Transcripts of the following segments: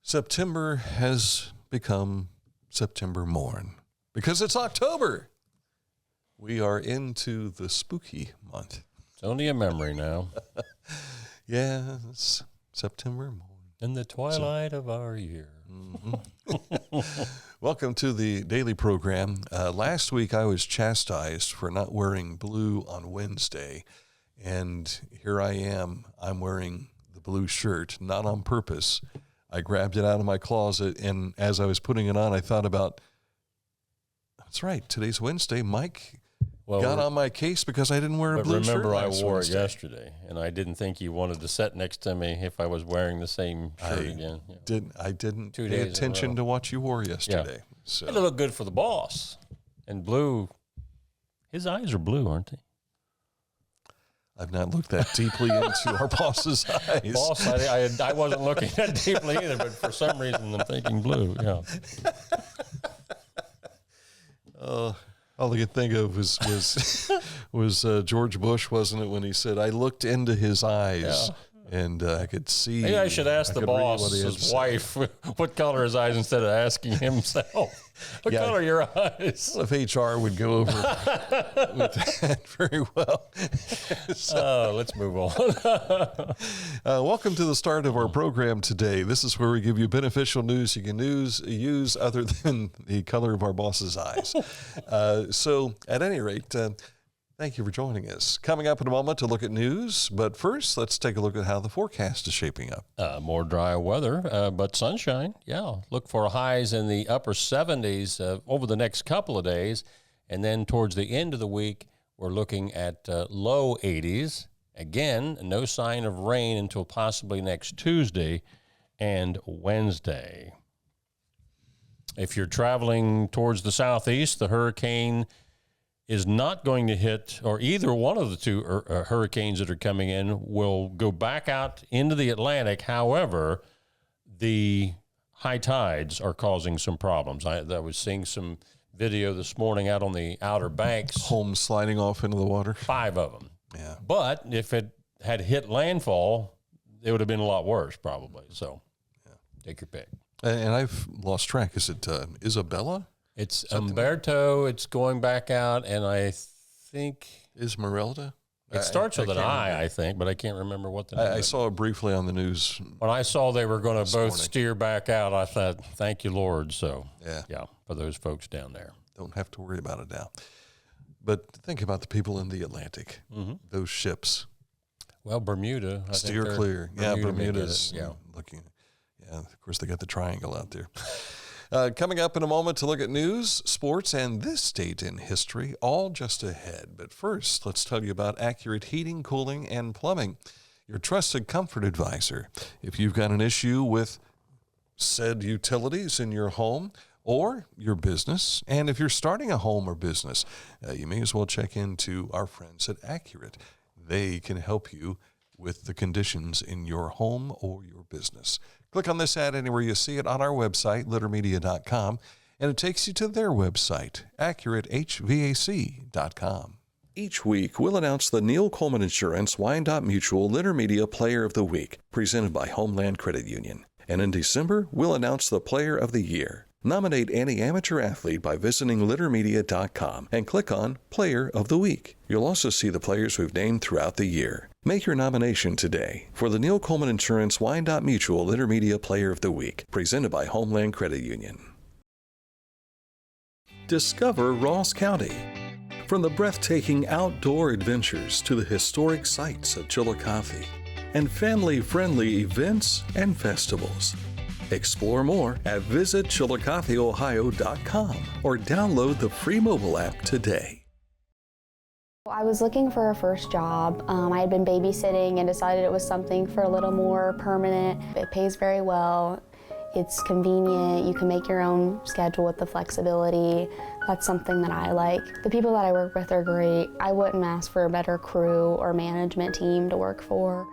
September has become September morn because it's October. We are into the spooky month. It's only a memory now. Yeah, it's September morn. In the twilight of our year. Mm-hmm. Welcome to the daily program. Last week I was chastised for not wearing blue on Wednesday, and here I am. I'm wearing the blue shirt, not on purpose. I grabbed it out of my closet, and as I was putting it on, I thought about, that's right, today's Wednesday. Mike got on my case because I didn't wear a blue shirt. But remember, I wore Wednesday. it yesterday, and I didn't think you wanted to sit next to me if I was wearing the same shirt again. Yeah. I didn't pay attention to what you wore yesterday. Yeah. So. It'll look good for the boss. And blue, his eyes are blue, aren't they? I've not looked that deeply into our boss's eyes. Boss, I wasn't looking that deeply either, but for some reason I'm thinking blue, yeah. All I could think of was George Bush, wasn't it, when he said, I looked into his eyes and I could see. Maybe I should ask the boss, his wife, what color his eyes instead of asking himself. What color are your eyes? What if HR would go over with that very well? Let's move on. Welcome to the start of our program today. This is where we give you beneficial news you can use other than the color of our boss's eyes. So at any rate, thank you for joining us. Coming up in a moment to look at news, but first, let's take a look at how the forecast is shaping up. More dry weather, but sunshine. Yeah, look for highs in the upper 70s over the next couple of days, and then towards the end of the week, we're looking at low 80s. Again, no sign of rain until possibly next Tuesday and Wednesday. If you're traveling towards the southeast, the hurricane is not going to hit, or either one of the two hurricanes that are coming in will go back out into the Atlantic. However, the high tides are causing some problems. I was seeing some video this morning out on the Outer Banks. Homes sliding off into the water. 5 of them. Yeah. But if it had hit landfall, it would have been a lot worse probably. So take your pick. And I've lost track. Is it Isabella? It's Umberto. It's going back out, and I think Esmeralda. It starts with an I, I think, but I can't remember what the name I saw it briefly on the news. When I saw they were going to both steer back out, I thought, thank you, Lord. So, yeah, for those folks down there. Don't have to worry about it now. But think about the people in the Atlantic, those ships. Well, Bermuda. Steer clear. Bermuda's looking. Yeah, of course, they got the triangle out there. Coming up in a moment to look at news, sports, and this date in history, all just ahead. But first, let's tell you about Accurate Heating, Cooling, and Plumbing, your trusted comfort advisor. If you've got an issue with said utilities in your home or your business, and if you're starting a home or business, you may as well check into our friends at Accurate. They can help you with the conditions in your home or your business. Click on this ad anywhere you see it on our website, littermedia.com, and it takes you to their website, accuratehvac.com. Each week, we'll announce the Neil Coleman Insurance Wyandotte Mutual Litter Media Player of the Week, presented by Homeland Credit Union. And in December, we'll announce the Player of the Year. Nominate any amateur athlete by visiting littermedia.com and click on Player of the Week. You'll also see the players we've named throughout the year. Make your nomination today for the Neil Coleman Insurance Wyandotte Mutual Litter Media Player of the Week, presented by Homeland Credit Union. Discover Ross County. From the breathtaking outdoor adventures to the historic sights of Chillicothe and family-friendly events and festivals. Explore more at visitchillicotheohio.com or download the free mobile app today. I was looking for a first job. I had been babysitting and decided it was something for a little more permanent. It pays very well. It's convenient. You can make your own schedule with the flexibility. That's something that I like. The people that I work with are great. I wouldn't ask for a better crew or management team to work for.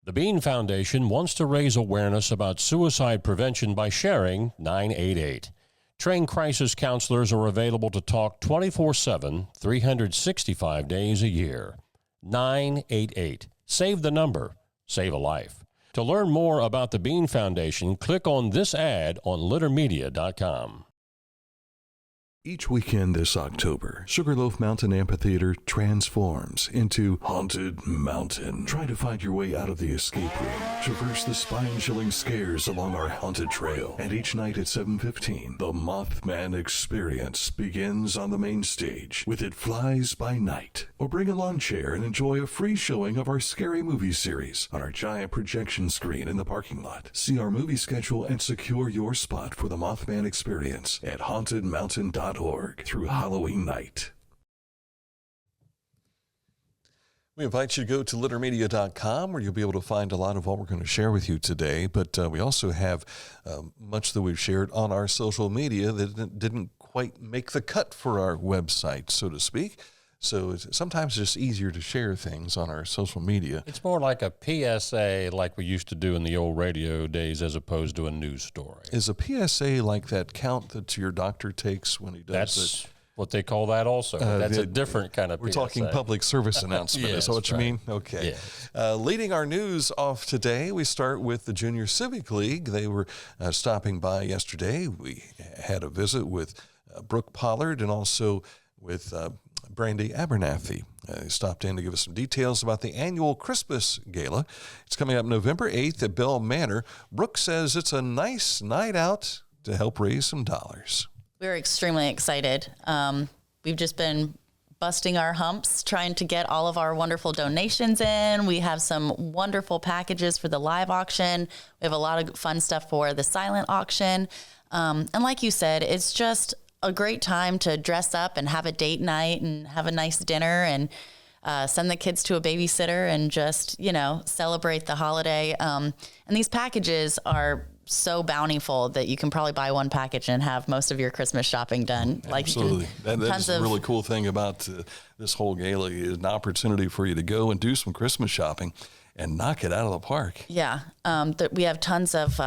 The Bean Foundation wants to raise awareness about suicide prevention by sharing 988. Trained crisis counselors are available to talk 24/7, 365 days a year. 988. Save the number. Save a life. To learn more about the Bean Foundation, click on this ad on littermedia.com. Each weekend this October, Sugarloaf Mountain Amphitheater transforms into Haunted Mountain. Try to find your way out of the escape room. Traverse the spine-chilling scares along our haunted trail. And each night at 7:15, the Mothman Experience begins on the main stage with It Flies by Night. Or bring a lawn chair and enjoy a free showing of our scary movie series on our giant projection screen in the parking lot. See our movie schedule and secure your spot for the Mothman Experience at hauntedmountain.org through Halloween night. We invite you to go to littermedia.com, where you'll be able to find a lot of what we're going to share with you today. But we also have much that we've shared on our social media that didn't quite make the cut for our website, so to speak. So it's sometimes just easier to share things on our social media. It's more like a PSA like we used to do in the old radio days as opposed to a news story. Is a PSA like that count that your doctor takes when he does That's what they call that also. That's a different kind of We're PSA. talking public service announcement. Yes, Is that what you right. mean? Okay. Yes. Leading our news off today, we start with the Junior Civic League. They were stopping by yesterday. We had a visit with Brooke Pollard and also with Brandy Abernathy. They stopped in to give us some details about the annual Christmas Gala. It's coming up November 8th at Bell Manor. Brooke says it's a nice night out to help raise some dollars. We're extremely excited. We've just been busting our humps, trying to get all of our wonderful donations in. We have some wonderful packages for the live auction. We have a lot of fun stuff for the silent auction. And like you said, it's just a great time to dress up and have a date night and have a nice dinner and send the kids to a babysitter and just, celebrate the holiday. And these packages are so bountiful that you can probably buy one package and have most of your Christmas shopping done. Absolutely. That is a really cool thing about this whole gala is an opportunity for you to go and do some Christmas shopping and knock it out of the park. Yeah. We have tons of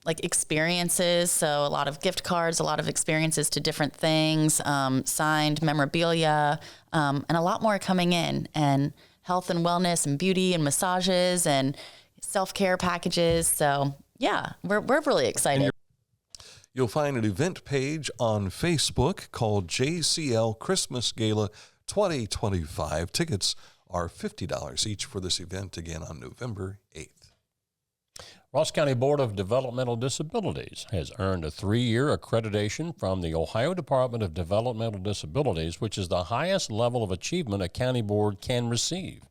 experiences. So a lot of gift cards, a lot of experiences to different things, signed memorabilia, and a lot more coming in, and health and wellness and beauty and massages and self-care packages. So yeah, we're really excited. You'll find an event page on Facebook called JCL Christmas Gala 2025. Tickets are $50 each for this event, again on November 8th. Ross County Board of Developmental Disabilities has earned a 3-year accreditation from the Ohio Department of Developmental Disabilities, which is the highest level of achievement a county board can receive.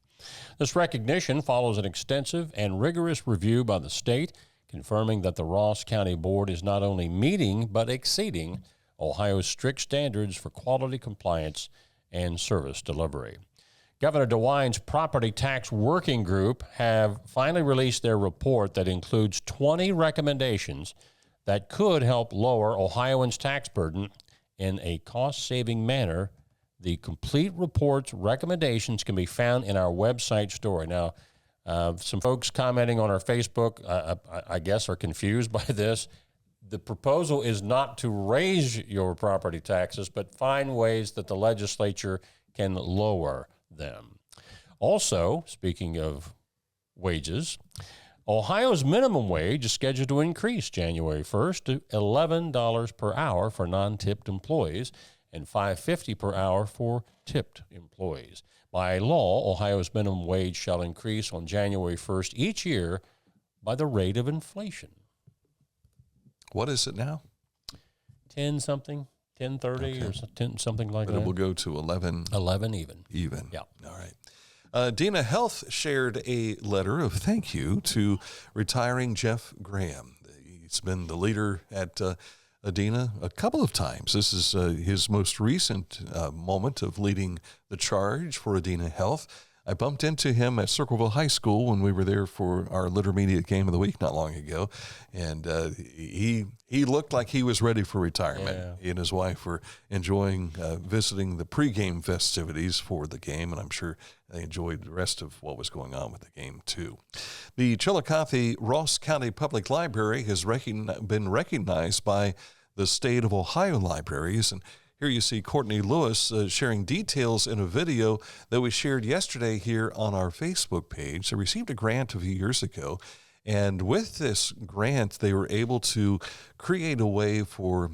This recognition follows an extensive and rigorous review by the state, confirming that the Ross County Board is not only meeting but exceeding Ohio's strict standards for quality compliance and service delivery. Governor DeWine's Property Tax Working Group have finally released their report that includes 20 recommendations that could help lower Ohioans' tax burden in a cost-saving manner. The complete report's recommendations can be found in our website story. Now, some folks commenting on our Facebook, I guess, are confused by this. The proposal is not to raise your property taxes, but find ways that the legislature can lower them. Also, speaking of wages, Ohio's minimum wage is scheduled to increase January 1st to $11 per hour for non-tipped employees and $5.50 per hour for tipped employees. By law, Ohio's minimum wage shall increase on January 1st each year by the rate of inflation. What is it now? 10-something. 10:30 or 10, something like that. But it will go to 11. 11 even. Even. Yeah. All right. Dina Health shared a letter of thank you to retiring Jeff Graham. He's been the leader at Adina a couple of times. This is his most recent moment of leading the charge for Adina Health. I bumped into him at Circleville High School when we were there for our Littermedia Game of the Week not long ago, and he looked like he was ready for retirement. Yeah. He and his wife were enjoying visiting the pregame festivities for the game, and I'm sure they enjoyed the rest of what was going on with the game too. The Chillicothe Ross County Public Library has been recognized by the state of Ohio libraries. And here you see Courtney Lewis sharing details in a video that we shared yesterday here on our Facebook page. They received a grant a few years ago. And with this grant, they were able to create a way for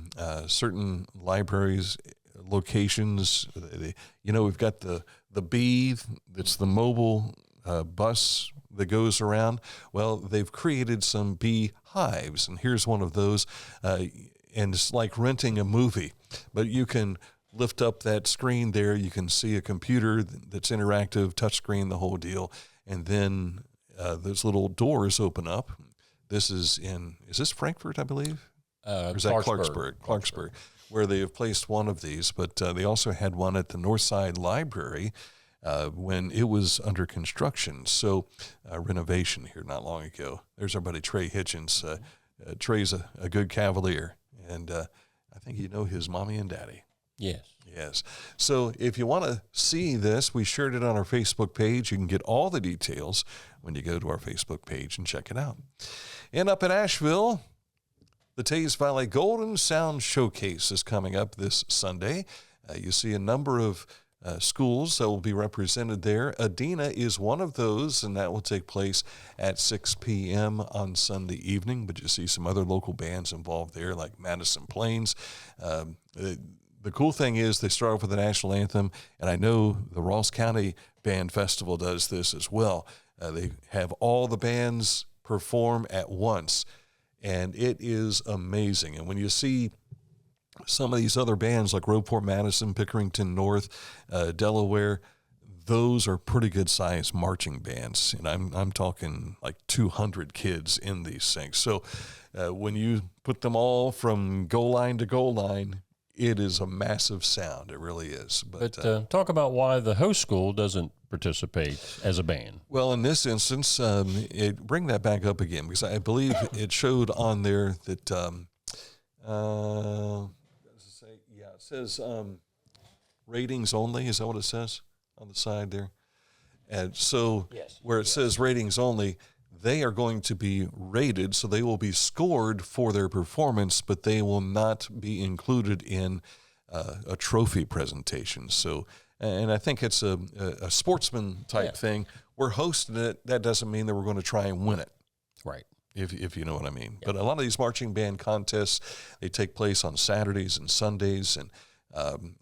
certain libraries, locations. We've got the bee, that's the mobile bus that goes around. Well, they've created some bee hives, and here's one of those. And it's like renting a movie, but you can lift up that screen there. You can see a computer that's interactive, touchscreen, the whole deal. And then those little doors open up. This is this Frankfurt, I believe? Or is that Clarksburg, where they have placed one of these. But they also had one at the Northside Library when it was under construction. So renovation here not long ago. There's our buddy Trey Hitchens. Trey's a good Cavalier. And I think you know his mommy and daddy. Yes. So if you want to see this, we shared it on our Facebook page. You can get all the details when you go to our Facebook page and check it out. And up in Asheville, the Teays Valley Golden Sound Showcase is coming up this Sunday. You see a number of schools that will be represented there. Adina is one of those, and that will take place at 6 p.m. on Sunday evening. But you see some other local bands involved there, like Madison Plains. The cool thing is they start off with the national anthem, and I know the Ross County Band Festival does this as well. They have all the bands perform at once, and it is amazing. And when you see some of these other bands like Roeport Madison, Pickerington North, Delaware, those are pretty good sized marching bands. And I'm talking like 200 kids in these things. So when you put them all from goal line to goal line, it is a massive sound. It really is. But talk about why the host school doesn't participate as a band. Well, in this instance, bring that back up again, because I believe it showed on there that it says ratings only. Is that what it says on the side there? And so where it says ratings only, they are going to be rated, so they will be scored for their performance, but they will not be included in a trophy presentation. So, and I think it's a sportsman type thing. We're hosting it. That doesn't mean that we're going to try and win it. Right. If you know what I mean. But a lot of these marching band contests, they take place on Saturdays and Sundays. And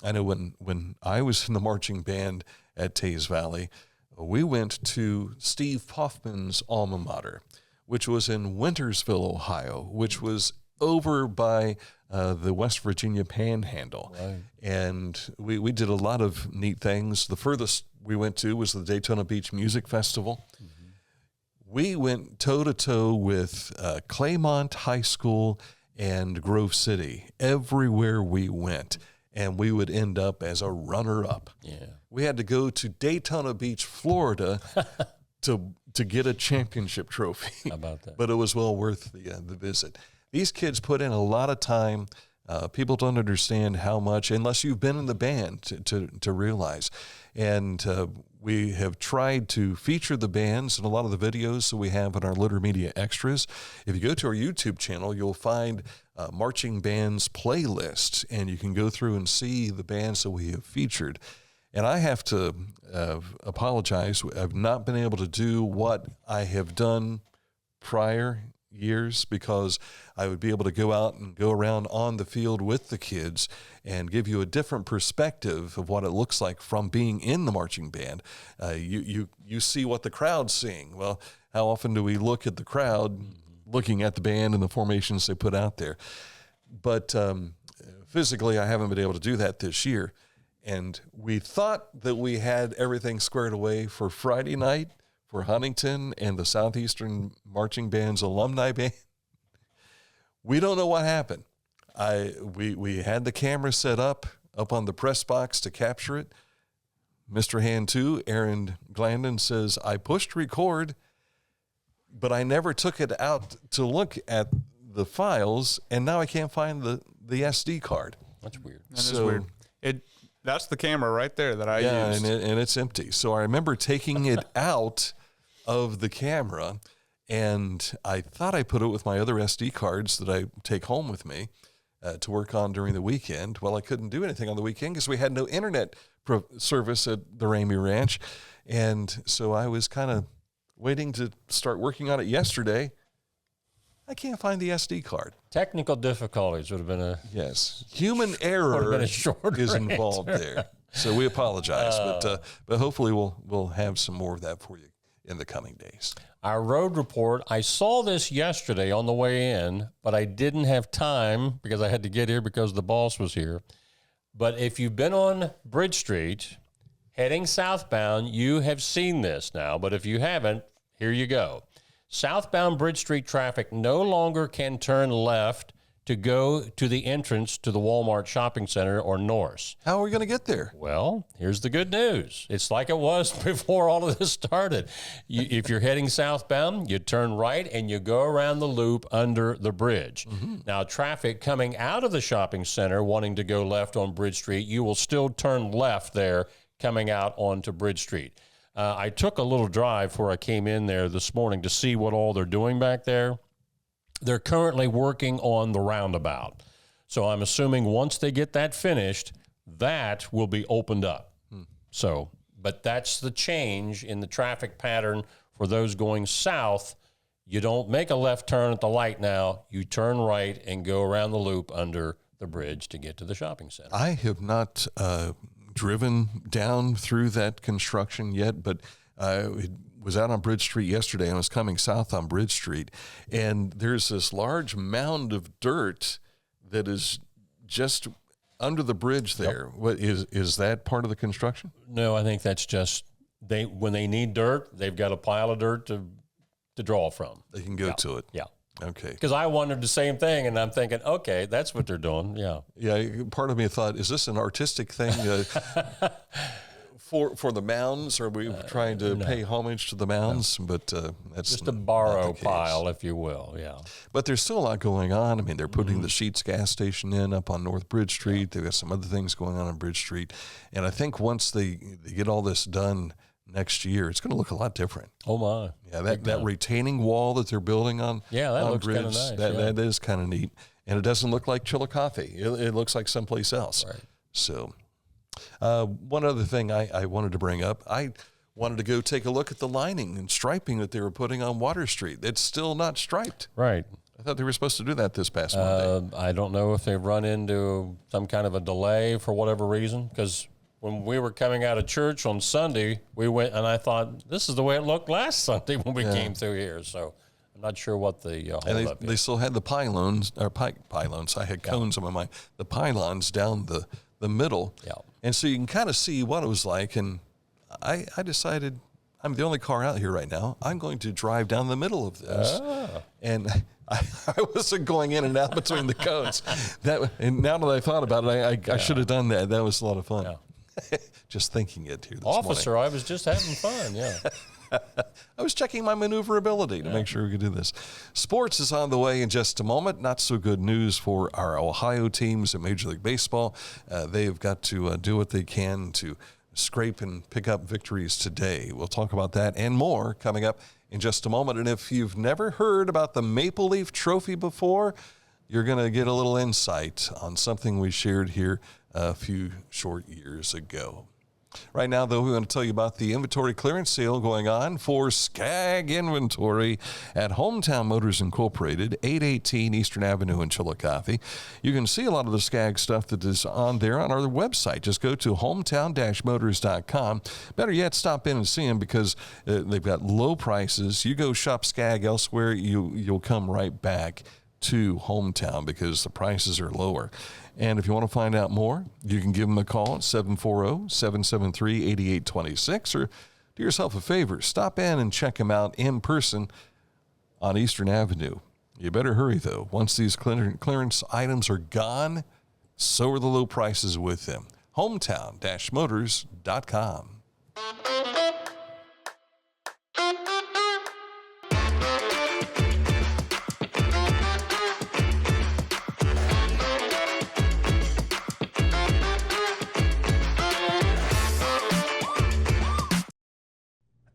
I know when I was in the marching band at Teays Valley, we went to Steve Hoffman's alma mater, which was in Wintersville, Ohio, which was over by the West Virginia Panhandle. Right. And we did a lot of neat things. The furthest we went to was the Daytona Beach Music Festival. Mm-hmm. We went toe-to-toe with Claymont High School and Grove City everywhere we went, and we would end up as a runner-up. Yeah. We had to go to Daytona Beach, Florida to get a championship trophy. How about that? But it was well worth the visit. These kids put in a lot of time. People don't understand how much, unless you've been in the band, to realize. And we have tried to feature the bands in a lot of the videos that we have in our Litter Media Extras. If you go to our YouTube channel, you'll find Marching Bands playlist, and you can go through and see the bands that we have featured. And I have to apologize. I've not been able to do what I have done prior years, because I would be able to go out and go around on the field with the kids and give you a different perspective of what it looks like from being in the marching band. You see what the crowd's seeing. Well, how often do we look at the crowd looking at the band and the formations they put out there? But physically, I haven't been able to do that this year. And we thought that we had everything squared away for Friday night for Huntington and the Southeastern Marching Band's alumni band. We don't know what happened. We had the camera set up on the press box to capture it. Mr. Hand 2, Aaron Glandon, says, I pushed record, but I never took it out to look at the files, and now I can't find the SD card. That's weird. That is weird. That's the camera right there that I used. and it's empty. So I remember taking it out of the camera, and I thought I put it with my other SD cards that I take home with me. to work on during the weekend. Well, I couldn't do anything on the weekend because we had no internet service at the Ramey Ranch. And so I was kind of waiting to start working on it yesterday. I can't find the SD card. Technical difficulties would have been a human error is involved there. So we apologize, but hopefully we'll have some more of that for you in the coming days. Our road report, I saw this yesterday on the way in, but I didn't have time because I had to get here because the boss was here. But if you've been on Bridge Street heading southbound, you have seen this now. But if you haven't, here you go. Southbound Bridge Street traffic no longer can turn left to go to the entrance to the Walmart shopping center or Norse. How are we going to get there? Well, here's the good news. It's like it was before all of this started. If you're heading southbound, you turn right and you go around the loop under the bridge. Mm-hmm. Now, traffic coming out of the shopping center wanting to go left on Bridge Street, you will still turn left there coming out onto Bridge Street. I took a little drive before I came in there this morning to see what all they're doing back there. They're currently working on the roundabout. So I'm assuming once they get that finished, that will be opened up. So, but that's the change in the traffic pattern for those going south. You don't make a left turn at the light now. You turn right and go around the loop under the bridge to get to the shopping center. I have not driven down through that construction yet, but it was out on Bridge Street yesterday and I was coming south on Bridge Street, and there's this large mound of dirt that is just under the bridge there. Yep. What is that part of the construction? No, I think that's just when they need dirt, they've got a pile of dirt to draw from. They can go to it. Yeah. Okay. Because I wondered the same thing, and I'm thinking, okay, that's what they're doing. Yeah. Yeah. Part of me thought, is this an artistic thing for the mounds? Are we trying to pay homage to the mounds? No. But that's just a borrow pile, if you will. Yeah. But there's still a lot going on. I mean, they're putting the Sheetz gas station in up on North Bridge Street. Yeah. They've got some other things going on Bridge Street, and I think once they get all this done next year, it's going to look a lot different. Oh my! Yeah, that retaining wall that they're building on that looks Bridge, kind of nice. That is kind of neat, and it doesn't look like Chillicothe. It looks like someplace else. Right. So, one other thing I wanted to bring up, I wanted to go take a look at the lining and striping that they were putting on Water Street. It's still not striped. Right. I thought they were supposed to do that this past Monday. I don't know if they've run into some kind of a delay for whatever reason, because when we were coming out of church on Sunday, we went and I thought, this is the way it looked last Sunday when we came through here. So I'm not sure what the holdup is. They still had the pylons. I had cones on my mind. The pylons down the middle. Yeah. And so you can kind of see what it was like. And I decided I'm the only car out here right now. I'm going to drive down the middle of this. And I wasn't going in and out between the cones. And now that I thought about it, I should have done that. That was a lot of fun. Yeah. Just thinking it here this Officer, morning. I was just having fun, yeah. I was checking my maneuverability to make sure we could do this. Sports is on the way in just a moment. Not so good news for our Ohio teams in Major League Baseball. They've got to do what they can to scrape and pick up victories today. We'll talk about that and more coming up in just a moment. And if you've never heard about the Maple Leaf Trophy before, you're going to get a little insight on something we shared here a few short years ago. Right now, though, we want to tell you about the inventory clearance sale going on for Skag Inventory at Hometown Motors Incorporated, 818 Eastern Avenue in Chillicothe. You can see a lot of the Skag stuff that is on there on our website. Just go to hometown-motors.com. Better yet, stop in and see them because they've got low prices. You go shop Skag elsewhere, you'll come right back to Hometown because the prices are lower. And if you want to find out more, you can give them a call at 740-773-8826 or do yourself a favor, stop in and check them out in person on Eastern Avenue. You better hurry, though. Once these clearance items are gone, so are the low prices with them. Hometown-motors.com.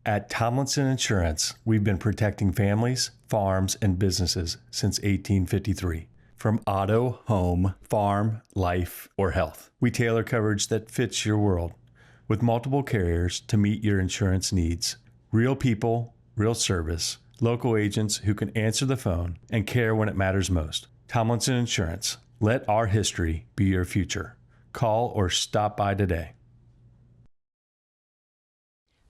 At Tomlinson Insurance, we've been protecting families, farms, and businesses since 1853. From auto, home, farm, life, or health, we tailor coverage that fits your world with multiple carriers to meet your insurance needs. Real people, real service, local agents who can answer the phone and care when it matters most. Tomlinson Insurance. Let our history be your future. Call or stop by today.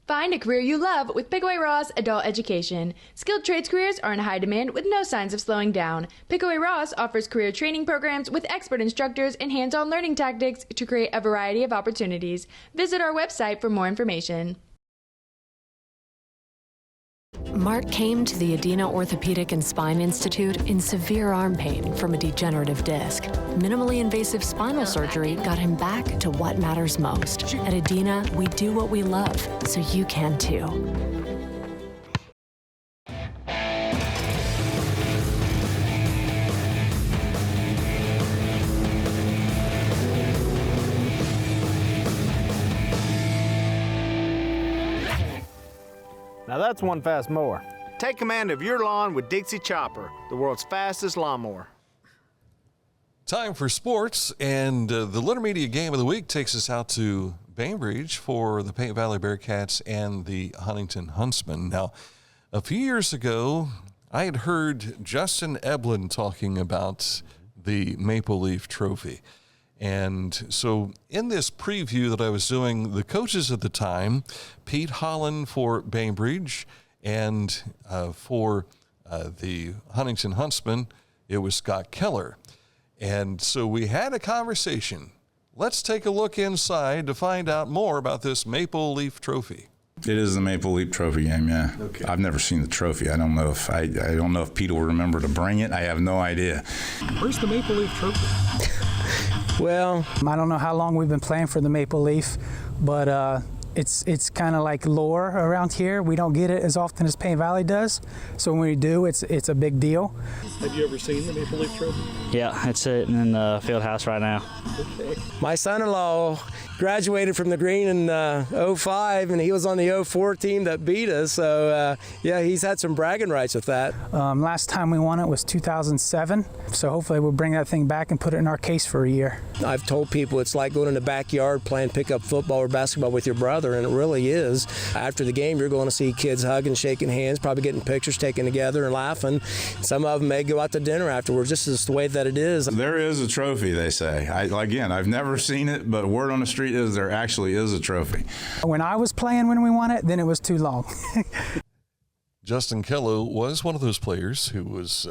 Find a career you love with Pickaway Ross Adult Education. Skilled trades careers are in high demand with no signs of slowing down. Pickaway Ross offers career training programs with expert instructors and hands-on learning tactics to create a variety of opportunities. Visit our website for more information. Mark came to the Adina Orthopedic and Spine Institute in severe arm pain from a degenerative disc. Minimally invasive spinal surgery got him back to what matters most. At Adina, we do what we love, so you can too. Now that's one fast mower. Take command of your lawn with Dixie Chopper, the world's fastest lawnmower. Time for sports, and the Leonard Media Game of the Week takes us out to Bainbridge for the Paint Valley Bearcats and the Huntington Huntsmen. Now, a few years ago, I had heard Justin Eblin talking about the Maple Leaf Trophy. And so in this preview that I was doing, the coaches at the time, Pete Holland for Bainbridge, and for the Huntington Huntsmen, it was Scott Keller. And so we had a conversation. Let's take a look inside to find out more about this Maple Leaf Trophy. It is the Maple Leaf Trophy game, yeah. Okay. I've never seen the trophy. I don't know if Pete will remember to bring it. I have no idea. Where's the Maple Leaf Trophy? Well, I don't know how long we've been playing for the Maple Leaf, but it's kind of like lore around here. We don't get it as often as Paint Valley does, so when we do, it's a big deal. Have you ever seen the Maple Leaf Trophy? Yeah, it's sitting in the field house right now. Okay. My son-in-law graduated from the Green in 05, and he was on the 04 team that beat us, so yeah, he's had some bragging rights with that. Last time we won it was 2007, so hopefully we'll bring that thing back and put it in our case for a year. I've told people it's like going in the backyard playing pickup football or basketball with your brother, and it really is. After the game, you're going to see kids hugging, shaking hands, probably getting pictures taken together and laughing. Some of them may go out to dinner afterwards. This is the way that it is. There is a trophy, they say. Again, I've never seen it, but word on the street is there actually is a trophy. When I was playing when we won it, then it was too long. Justin Keller was one of those players who was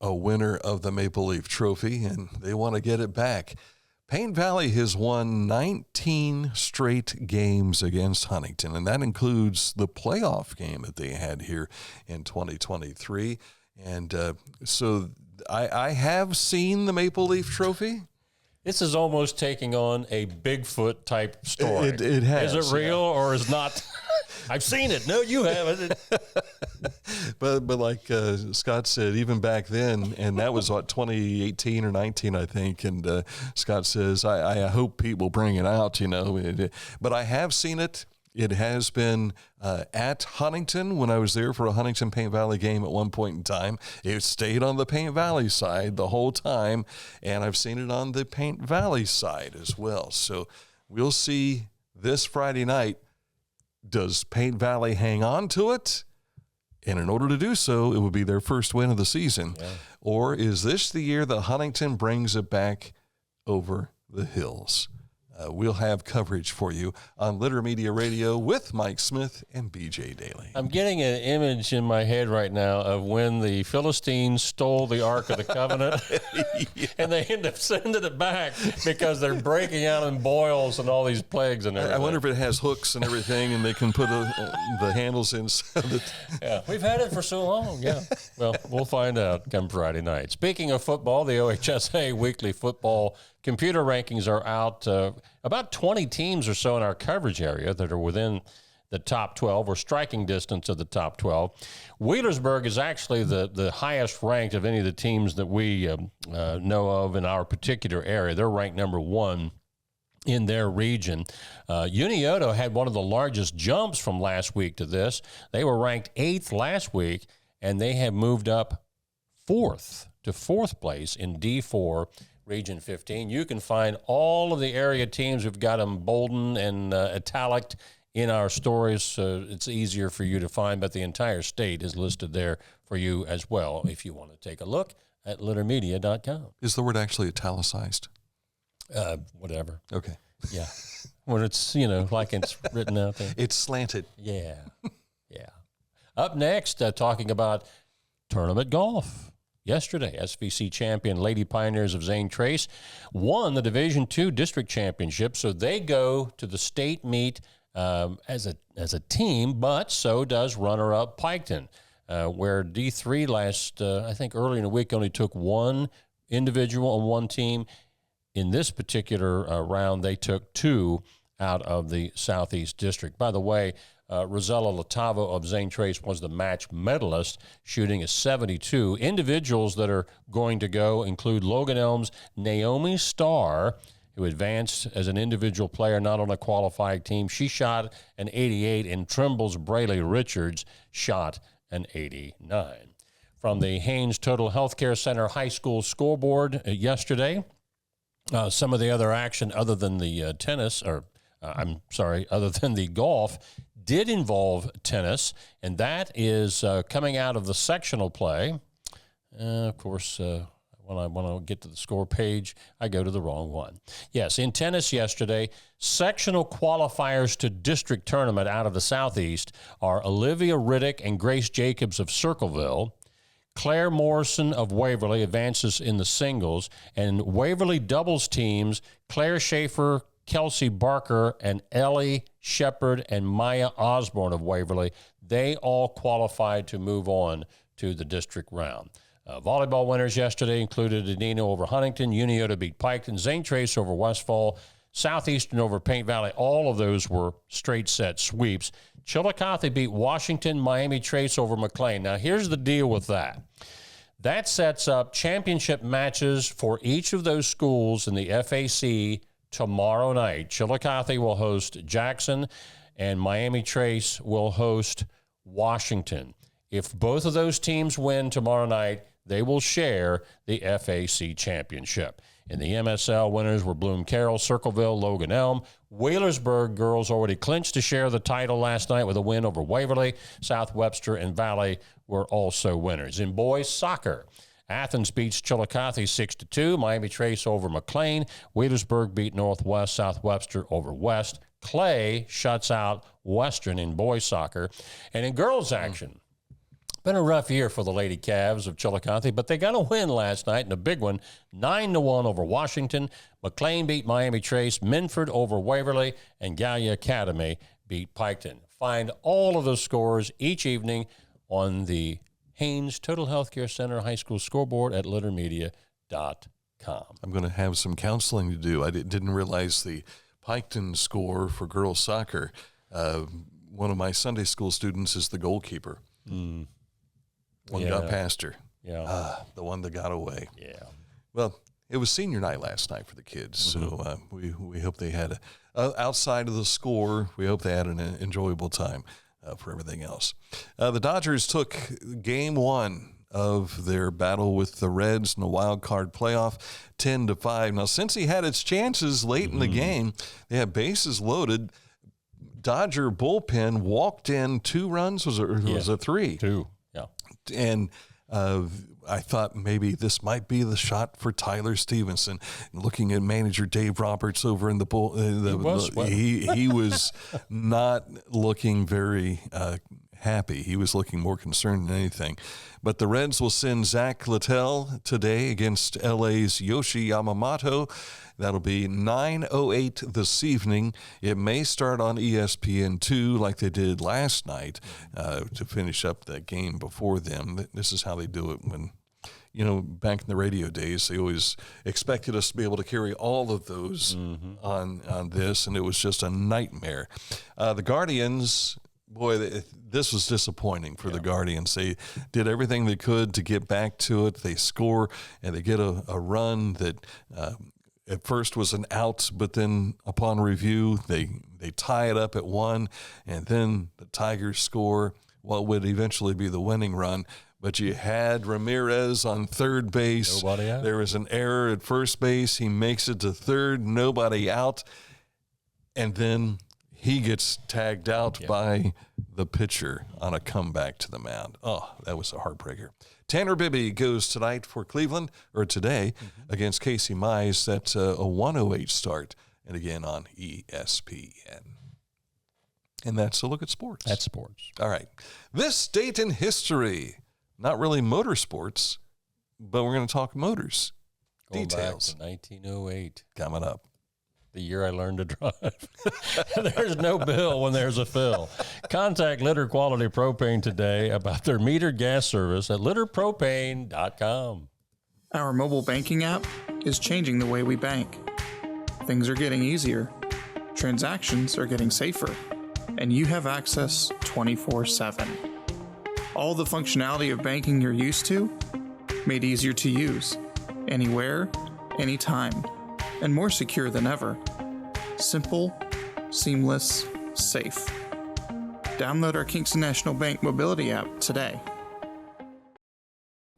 a winner of the Maple Leaf Trophy, and they want to get it back. Paint Valley has won 19 straight games against Huntington, and that includes the playoff game that they had here in 2023. And so I have seen the Maple Leaf Trophy. This is almost taking on a Bigfoot type story. It has. Is it real or is not? I've seen it. No, you haven't. but like Scott said, even back then, and that was what, 2018 or 19, I think. And Scott says, I hope Pete will bring it out, But I have seen it. It has been at Huntington when I was there for a Huntington Paint Valley game at one point in time. It stayed on the Paint Valley side the whole time, and I've seen it on the Paint Valley side as well. So we'll see this Friday night. Does Paint Valley hang on to it? And in order to do so, it would be their first win of the season. Yeah. Or is this the year that Huntington brings it back over the hills? We'll have coverage for you on Litter Media Radio with Mike Smith and BJ Daly. I'm getting an image in my head right now of when the Philistines stole the Ark of the Covenant and they end up sending it back because they're breaking out in boils and all these plagues and everything. I wonder if it has hooks and everything and they can put the handles in. Yeah, we've had it for so long, yeah. Well, we'll find out come Friday night. Speaking of football, the OHSAA weekly football computer rankings are out. About 20 teams or so in our coverage area that are within the top 12 or striking distance of the top 12. Wheelersburg is actually the highest ranked of any of the teams that we know of in our particular area. They're ranked number 1 in their region. Unioto had one of the largest jumps from last week to this. They were ranked 8th last week, and they have moved up 4th to 4th place in D4 Region 15. You can find all of the area teams. We've got them bolded and italic in our stories, so it's easier for you to find, but the entire state is listed there for you as well if you want to take a look at littermedia.com. Is the word actually italicized? Whatever. Okay. Yeah. When it's, like it's written out there. It's slanted. Yeah. Yeah. Up next, talking about tournament golf. Yesterday, SVC champion Lady Pioneers of Zane Trace won the Division II District Championship, so they go to the state meet as a team, but so does runner-up Piketon, where D3 last, I think early in the week, only took one individual on one team. In this particular round, they took 2 out of the Southeast District. By the way, Rosella Latavo of Zane Trace was the match medalist, shooting a 72. Individuals that are going to go include Logan Elms' Naomi Starr, who advanced as an individual player, not on a qualifying team. She shot an 88, and Trimble's Brayley Richards shot an 89. From the Haynes Total Healthcare Center High School scoreboard yesterday, some of the other action other than the other than the golf, did involve tennis, and that is coming out of the sectional play. Of course, when I want to get to the score page, I go to the wrong one. Yes, in tennis yesterday, sectional qualifiers to district tournament out of the Southeast are Olivia Riddick and Grace Jacobs of Circleville. Claire Morrison of Waverly advances in the singles, and Waverly doubles teams, Claire Schaefer, Kelsey Barker, and Ellie Shepard and Maya Osborne of Waverly, they all qualified to move on to the district round. Volleyball winners yesterday included Edina over Huntington, Uniota beat Piketon, Zane Trace over Westfall, Southeastern over Paint Valley. All of those were straight set sweeps. Chillicothe beat Washington, Miami Trace over McLean. Now, here's the deal with that. That sets up championship matches for each of those schools in the FAC tomorrow night. Chillicothe will host Jackson, and Miami Trace will host Washington. If both of those teams win tomorrow night, they will share the FAC championship. In the MSL, winners were Bloom Carroll, Circleville, Logan Elm. Wheelersburg girls already clinched to share the title last night with a win over Waverly. South Webster and Valley were also winners. In boys soccer, Athens beats Chillicothe 6-2. Miami Trace over McLean. Wheelersburg beat Northwest. South Webster over West. Clay shuts out Western in boys soccer. And in girls action, been a rough year for the Lady Cavs of Chillicothe, but they got a win last night, and a big one, 9-1 over Washington. McLean beat Miami Trace, Minford over Waverly, and Gallia Academy beat Piketon. Find all of those scores each evening on the Haynes Total Healthcare Center High School scoreboard at littermedia.com. I'm going to have some counseling to do. I didn't realize the Piketon score for girls soccer. One of my Sunday school students is the goalkeeper. One got past her. Yeah. The one that got away. Yeah. Well, it was senior night last night for the kids, so we hope they had, outside of the score, we hope they had an enjoyable time for everything else. The Dodgers took game 1 of their battle with the Reds in the wild card playoff, 10-5. Now, since he had its chances late in the game, they had bases loaded. Dodger bullpen walked in 2 runs. Was it 3? 2. Yeah. And I thought maybe this might be the shot for Tyler Stevenson. Looking at manager Dave Roberts over in the bull, he was not looking very happy. He was looking more concerned than anything. But the Reds will send Zach Littell today against LA's Yoshi Yamamoto. That'll be 9:08 this evening. It may start on ESPN2 like they did last night to finish up that game before them. This is how they do it when, back in the radio days, they always expected us to be able to carry all of those on this, and it was just a nightmare. The Guardians, boy, this was disappointing for the Guardians. They did everything they could to get back to it. They score, and they get a run that at first was an out, but then upon review, they tie it up at 1, and then the Tigers score. what would eventually be the winning run. But you had Ramirez on third base. Nobody out. There was an error at first base. He makes it to third, nobody out. And then he gets tagged out by the pitcher on a comeback to the mound. Oh, that was a heartbreaker. Tanner Bibby goes tonight for Cleveland, or today, against Casey Mize. That's a 1:08 start, and again on ESPN. And that's a look at sports. That's sports. All right. This date in history, not really motorsports, but we're going to talk motors. Going Details. back to 1908. Coming up. The year I learned to drive. There's no bill when there's a fill. Contact Litter Quality Propane today about their metered gas service at litterpropane.com. Our mobile banking app is changing the way we bank. Things are getting easier. Transactions are getting safer. And you have access 24/7. All the functionality of banking you're used to, made easier to use. Anywhere, anytime. And more secure than ever. Simple, seamless, safe. Download our Kingston National Bank mobility app today.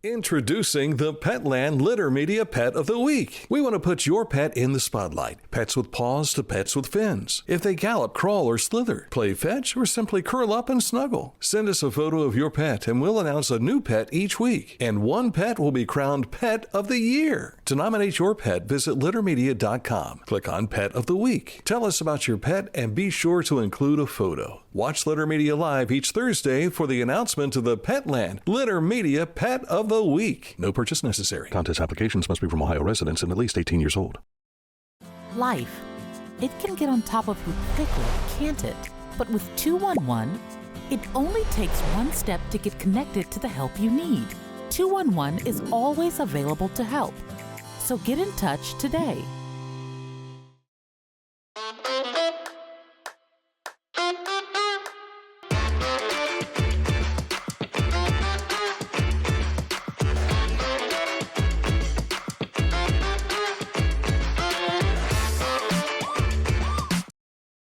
Introducing the Petland Litter Media Pet of the Week. We want to put your pet in the spotlight. Pets with paws to pets with fins. If they gallop, crawl, or slither, play fetch, or simply curl up and snuggle. Send us a photo of your pet and we'll announce a new pet each week. And one pet will be crowned Pet of the Year. To nominate your pet, visit littermedia.com. Click on Pet of the Week. Tell us about your pet and be sure to include a photo. Watch Litter Media Live each Thursday for the announcement of the Petland Litter Media Pet of the Week. No purchase necessary. Contest applications must be from Ohio residents and at least 18 years old. Life. It can get on top of you quickly, can't it? But with 211, it only takes one step to get connected to the help you need. 211 is always available to help. So get in touch today.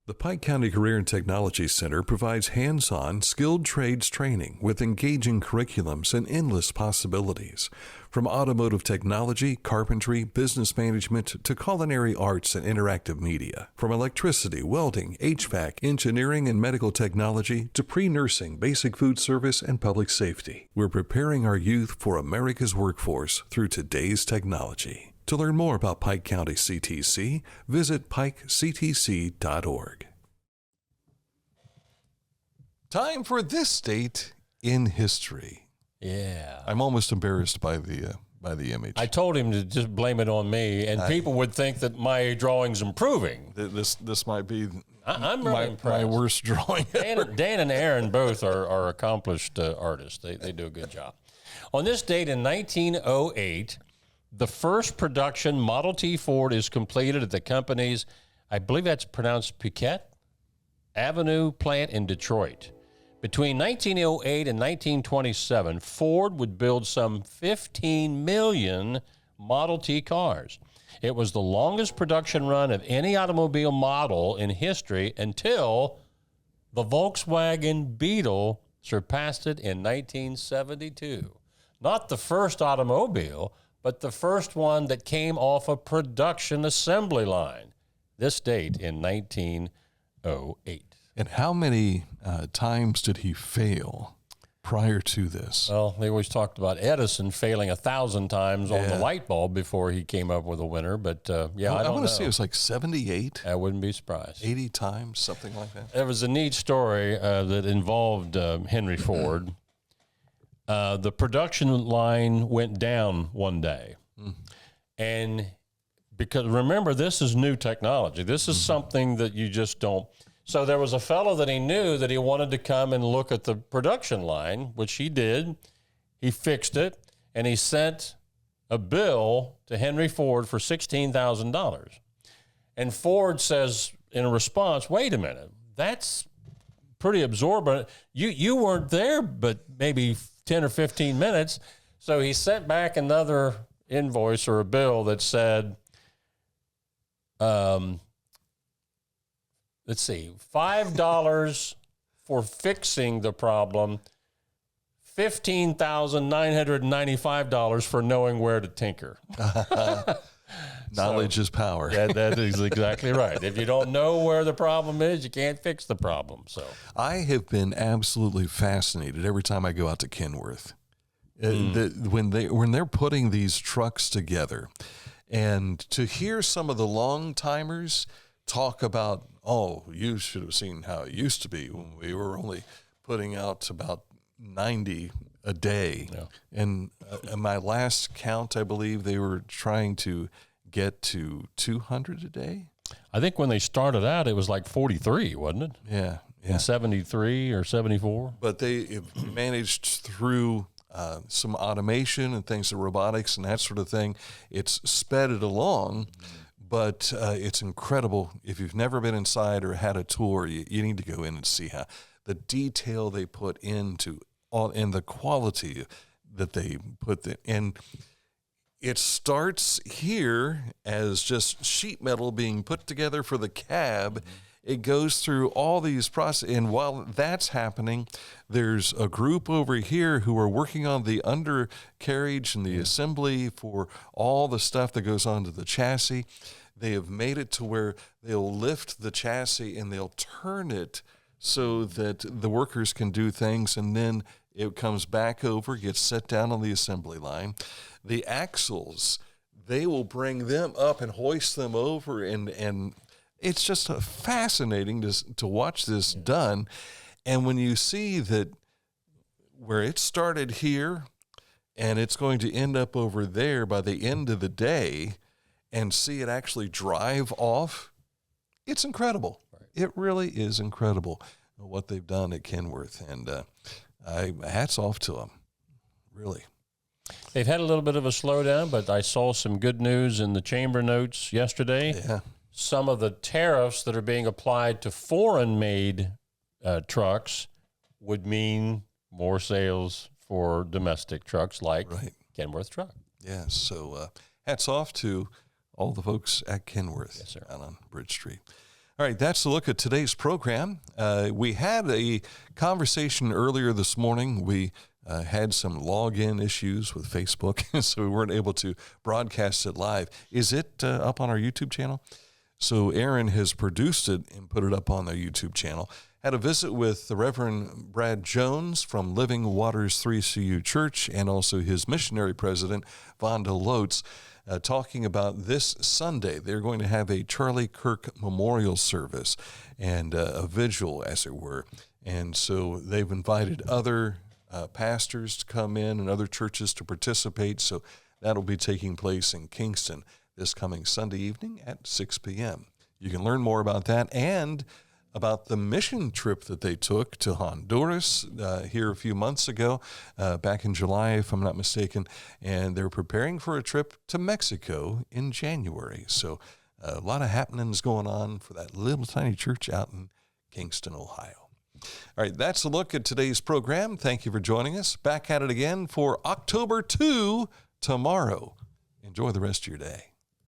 The Pike County Career and Technology Center provides hands-on, skilled trades training with engaging curriculums and endless possibilities. From automotive technology, carpentry, business management, to culinary arts and interactive media. From electricity, welding, HVAC, engineering, and medical technology to pre-nursing, basic food service, and public safety. We're preparing our youth for America's workforce through today's technology. To learn more about Pike County CTC, visit pikectc.org. Time for this date in history. Yeah. I'm almost embarrassed by the image. I told him to just blame it on me, and people would think that my drawing's improving. This might be I'm really impressed. My worst drawing ever. Dan and Aaron both are accomplished artists. They do a good job. On this date in 1908, the first production Model T Ford is completed at the company's, I believe that's pronounced Piquette Avenue plant in Detroit. Between 1908 and 1927, Ford would build some 15 million Model T cars. It was the longest production run of any automobile model in history until the Volkswagen Beetle surpassed it in 1972. Not the first automobile, but the first one that came off a production assembly line. This date in 1908. And how many times did he fail prior to this? Well, they always talked about Edison failing 1,000 times on the light bulb before he came up with a winner. But, I don't know. I want to say it was like 78. I wouldn't be surprised. 80 times, something like that. There was a neat story that involved Henry Ford. The production line went down one day. And because remember, this is new technology. This is something that you just don't. So there was a fellow that he knew that he wanted to come and look at the production line, which he did. He fixed it, and he sent a bill to Henry Ford for $16,000. And Ford says in response, wait a minute, that's pretty absorbent. You weren't there but maybe 10 or 15 minutes. So he sent back another invoice or a bill that said, let's see, $5 for fixing the problem $15,995 for knowing where to tinker. Knowledge is power. That is exactly right. If you don't know where the problem is, you can't fix the problem. So I have been absolutely fascinated every time I go out to Kenworth. When they're putting these trucks together, and to hear some of the long timers talk about, oh, you should have seen how it used to be when we were only putting out about 90 a day. Yeah. And in my last count, I believe they were trying to get to 200 a day. I think when they started out, it was like 43, wasn't it? Yeah. In 73 or 74. But they managed through some automation and things, the robotics and that sort of thing. It's sped it along, but it's incredible. If you've never been inside or had a tour, you need to go in and see how the detail they put into all and the quality that they put in. It starts here as just sheet metal being put together for the cab. It goes through all these processes, and while that's happening, there's a group over here who are working on the undercarriage and the assembly for all the stuff that goes onto the chassis. They have made it to where they'll lift the chassis and they'll turn it so that the workers can do things, and then it comes back over, gets set down on the assembly line. The axles, they will bring them up and hoist them over, and it's just fascinating to watch this done. And when you see that where it started here and it's going to end up over there by the end of the day and see it actually drive off, it's incredible. Right. It really is incredible what they've done at Kenworth. And hats off to them, really. They've had a little bit of a slowdown, but I saw some good news in the chamber notes yesterday. Yeah. Some of the tariffs that are being applied to foreign-made trucks would mean more sales for domestic trucks like Kenworth truck. Yeah, so hats off to all the folks at Kenworth. Yes, sir. Out on Bridge Street. All right, that's a look at today's program. We had a conversation earlier this morning. We had some login issues with Facebook, so we weren't able to broadcast it live. Is it up on our YouTube channel? So Aaron has produced it and put it up on their YouTube channel. Had a visit with the Reverend Brad Jones from Living Waters 3CU Church and also his missionary president, Vonda Lotz, talking about this Sunday. They're going to have a Charlie Kirk memorial service and a vigil, as it were. And so they've invited other pastors to come in and other churches to participate. So that'll be taking place in Kingston this coming Sunday evening at 6 p.m. You can learn more about that and about the mission trip that they took to Honduras here a few months ago, back in July, if I'm not mistaken, and they're preparing for a trip to Mexico in January. So a lot of happenings going on for that little tiny church out in Kingston, Ohio. All right, that's a look at today's program. Thank you for joining us. Back at it again for October 2 tomorrow. Enjoy the rest of your day.